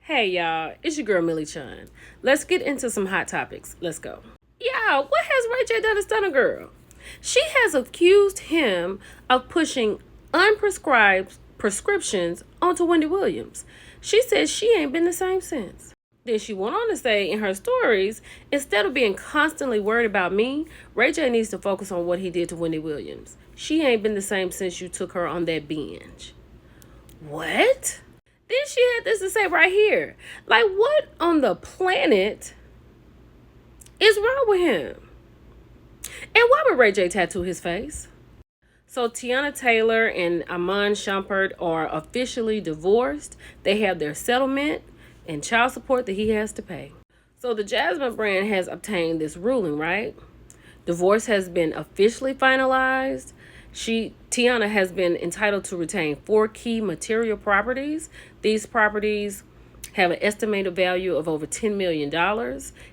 Hey y'all, it's your girl Millie Chun. Let's get into some hot topics. Let's go. Yeah, what has Ray J done to Stunner Girl? She has accused him of pushing unprescribed prescriptions onto Wendy Williams. She says she ain't been the same since. Then she went on to say in her stories, instead of being constantly worried about me, Ray J needs to focus on what he did to Wendy Williams. She ain't been the same since you took her on that binge. What? Then she had this to say right here. Like, what on the planet is wrong with him? And why would Ray J tattoo his face? So Tiana Taylor and Iman Shumpert are officially divorced. They have their settlement and child support that he has to pay. So the Jasmine brand has obtained this ruling, right? Divorce has been officially finalized. Tiana has been entitled to retain 4 key material properties. These properties have an estimated value of over $10 million.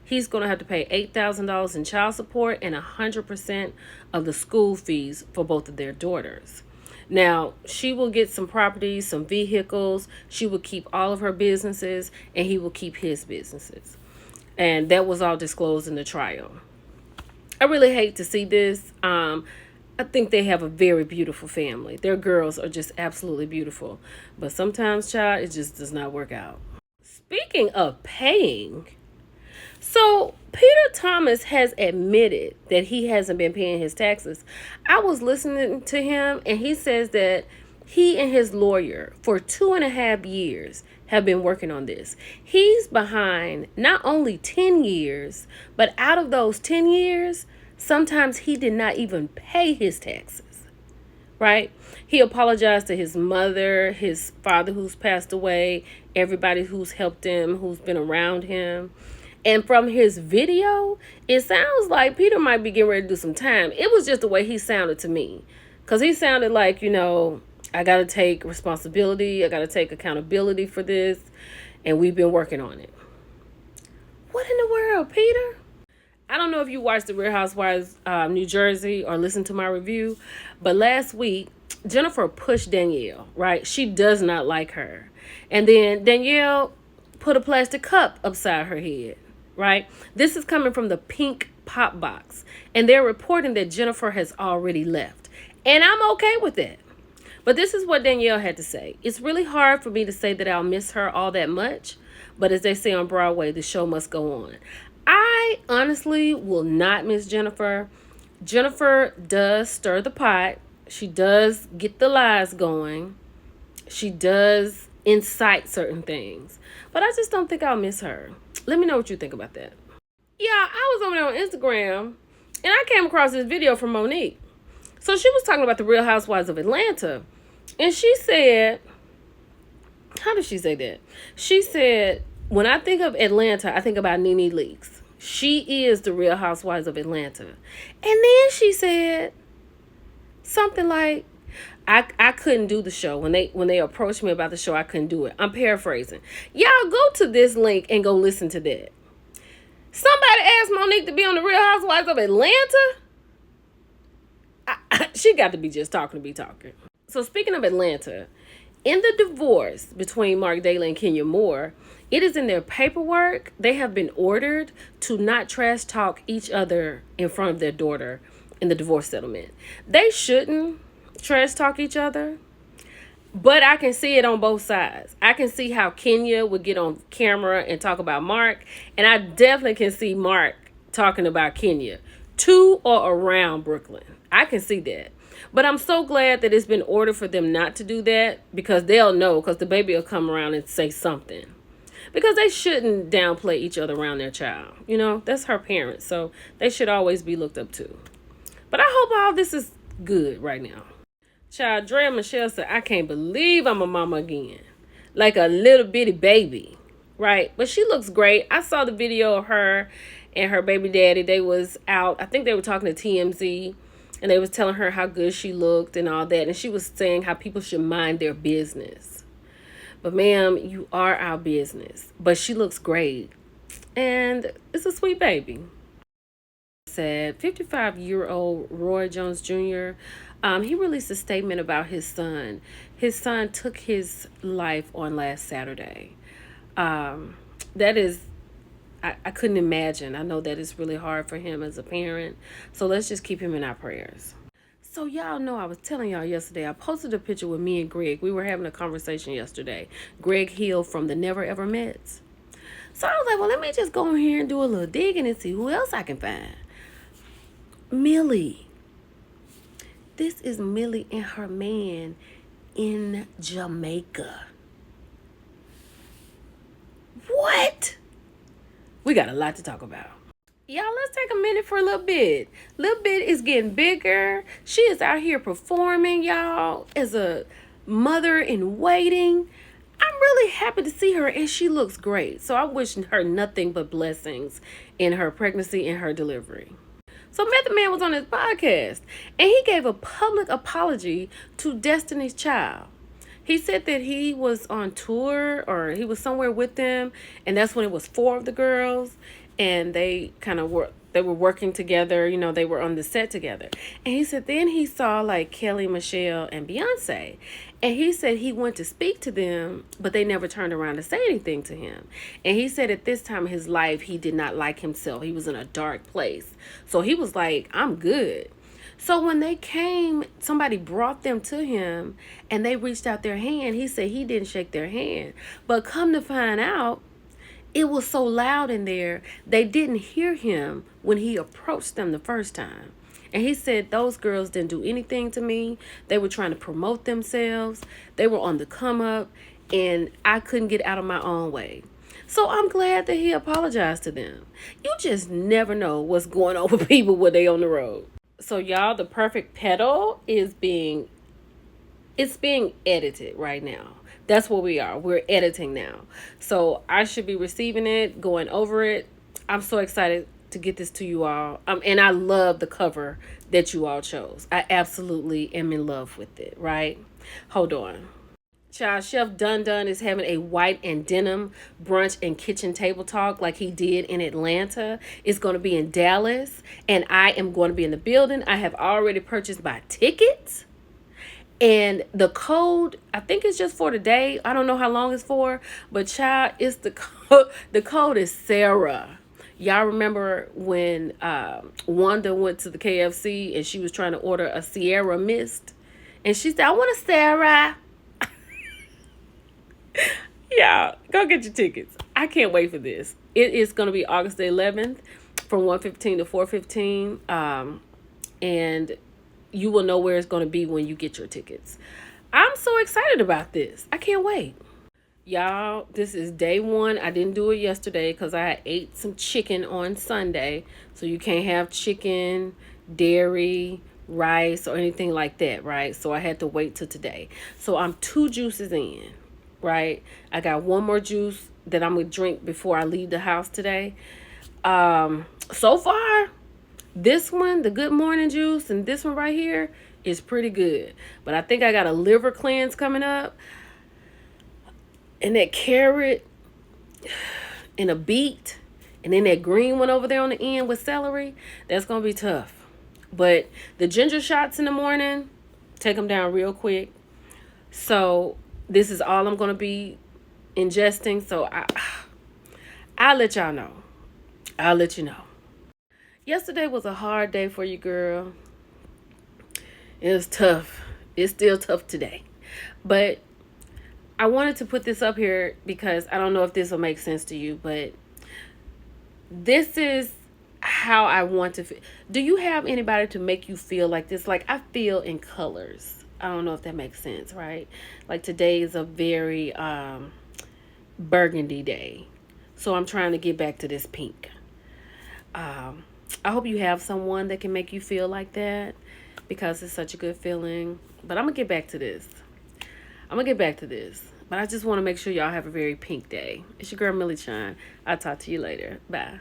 He's going to have to pay $8,000 in child support and 100% of the school fees for both of their daughters. Now, she will get some properties, some vehicles. She will keep all of her businesses, and he will keep his businesses. And that was all disclosed in the trial. I really hate to see this. I think they have a very beautiful family. Their girls are just absolutely beautiful. But sometimes, child, it just does not work out. Speaking of paying, so Peter Thomas has admitted that he hasn't been paying his taxes. I was listening to him, and he says that he and his lawyer for 2.5 years have been working on this. He's behind not only 10 years, but out of those 10 years, sometimes he did not even pay his taxes, right? He apologized to his mother, his father who's passed away, everybody who's helped him, who's been around him. And from his video, it sounds like Peter might be getting ready to do some time. It was just the way he sounded to me. Because he sounded like, I got to take responsibility. I got to take accountability for this. And we've been working on it. What in the world, Peter? I don't know if you watched The Real Housewives New Jersey or listened to my review, but last week, Jennifer pushed Danielle, right? She does not like her. And then Danielle put a plastic cup upside her head, right? This is coming from the Pink Pop Box. And they're reporting that Jennifer has already left. And I'm okay with that. But this is what Danielle had to say. It's really hard for me to say that I'll miss her all that much. But as they say on Broadway, the show must go on. I honestly will not miss Jennifer. Jennifer does stir the pot. She does get the lies going. She does incite certain things. But I just don't think I'll miss her. Let me know what you think about that. Yeah, I was over there on Instagram, and I came across this video from Monique. So she was talking about the Real Housewives of Atlanta. And she said, how did she say that? She said, when I think of Atlanta, I think about NeNe Leakes. She is the Real Housewives of Atlanta. And then she said something like, I couldn't do the show. When they approached me about the show, I couldn't do it. I'm paraphrasing. Y'all go to this link and go listen to that. Somebody asked Monique to be on the Real Housewives of Atlanta? She got to be just talking to be talking. So speaking of Atlanta, in the divorce between Mark Daly and Kenya Moore, it is in their paperwork. They have been ordered to not trash talk each other in front of their daughter in the divorce settlement. They shouldn't trash talk each other, but I can see it on both sides. I can see how Kenya would get on camera and talk about Mark, and I definitely can see Mark talking about Kenya to or around Brooklyn. I can see that. But I'm so glad that it's been ordered for them not to do that, because they'll know, because the baby will come around and say something. Because they shouldn't downplay each other around their child. That's her parents, so they should always be looked up to. But I hope all this is good right now. Child, Drea Michelle said, I can't believe I'm a mama again. Like a little bitty baby, right? But she looks great. I saw the video of her and her baby daddy. They was out, I think they were talking to TMZ. And they was telling her how good she looked and all that. And she was saying how people should mind their business. But ma'am, you are our business. But she looks great. And it's a sweet baby. Said 55-year-old Roy Jones Jr., he released a statement about his son. His son took his life on last Saturday. That is, I couldn't imagine. I know that it's really hard for him as a parent. So let's just keep him in our prayers. So y'all know I was telling y'all yesterday, I posted a picture with me and Greg. We were having a conversation yesterday. Greg Hill from the Never Ever Mets. So I was like, well, let me just go in here and do a little digging and see who else I can find. Millie. This is Millie and her man in Jamaica. What? We got a lot to talk about. Y'all, let's take a minute for a little bit. Little bit is getting bigger. She is out here performing, y'all, as a mother in waiting. I'm really happy to see her, and she looks great. So I wish her nothing but blessings in her pregnancy and her delivery. So Method Man was on his podcast, and he gave a public apology to Destiny's Child. He said that he was on tour or he was somewhere with them, and that's when it was 4 of the girls, and they were working together, they were on the set together. And he said then he saw like Kelly, Michelle, and Beyonce. And he said he went to speak to them, but they never turned around to say anything to him. And he said at this time in his life, he did not like himself. He was in a dark place. So he was like, I'm good. So when they came, somebody brought them to him and they reached out their hand. He said he didn't shake their hand. But come to find out, it was so loud in there, they didn't hear him when he approached them the first time. And he said those girls didn't do anything to me. They were trying to promote themselves. They were on the come up, and I couldn't get out of my own way. So I'm glad that he apologized to them. You just never know what's going on with people when they on the road. So y'all, The Perfect Petal is being edited right now. That's what we are. We're editing now. So I should be receiving it, going over it. I'm so excited to get this to you all. And I love the cover that you all chose. I absolutely am in love with it, right? Hold on. Child, Chef Dun Dun is having a white and denim brunch and kitchen table talk like he did in Atlanta. It's going to be in Dallas, and I am going to be in the building. I have already purchased my tickets. And the code, I think it's just for today. I don't know how long it's for, but child, it's the code. The code is Sarah. Y'all remember when Wanda went to the KFC and she was trying to order a Sierra Mist, and she said, "I want a Sarah." Yeah, go get your tickets. I can't wait for this. It is going to be August the 11th from 1:15 to 4:15, and you will know where it's going to be when you get your tickets. I'm so excited about this. I can't wait. Y'all, this is day 1. I didn't do it yesterday because I ate some chicken on Sunday. So you can't have chicken, dairy, rice, or anything like that, right? So I had to wait till today. So I'm 2 juices in, right? I got 1 more juice that I'm going to drink before I leave the house today. So far, this one, the Good Morning Juice, and this one right here is pretty good. But I think I got a liver cleanse coming up. And that carrot and a beet. And then that green one over there on the end with celery. That's going to be tough. But the ginger shots in the morning, take them down real quick. So this is all I'm going to be ingesting. So I'll let y'all know. I'll let you know. Yesterday was a hard day for you, girl. It was tough. It's still tough today. But I wanted to put this up here because I don't know if this will make sense to you, but this is how I want to feel. Do you have anybody to make you feel like this? Like I feel in colors. I don't know if that makes sense, right? Like today is a very burgundy day. So I'm trying to get back to this pink. I hope you have someone that can make you feel like that because it's such a good feeling. But I'm going to get back to this. But I just want to make sure y'all have a very pink day. It's your girl, Millie Chun. I'll talk to you later. Bye.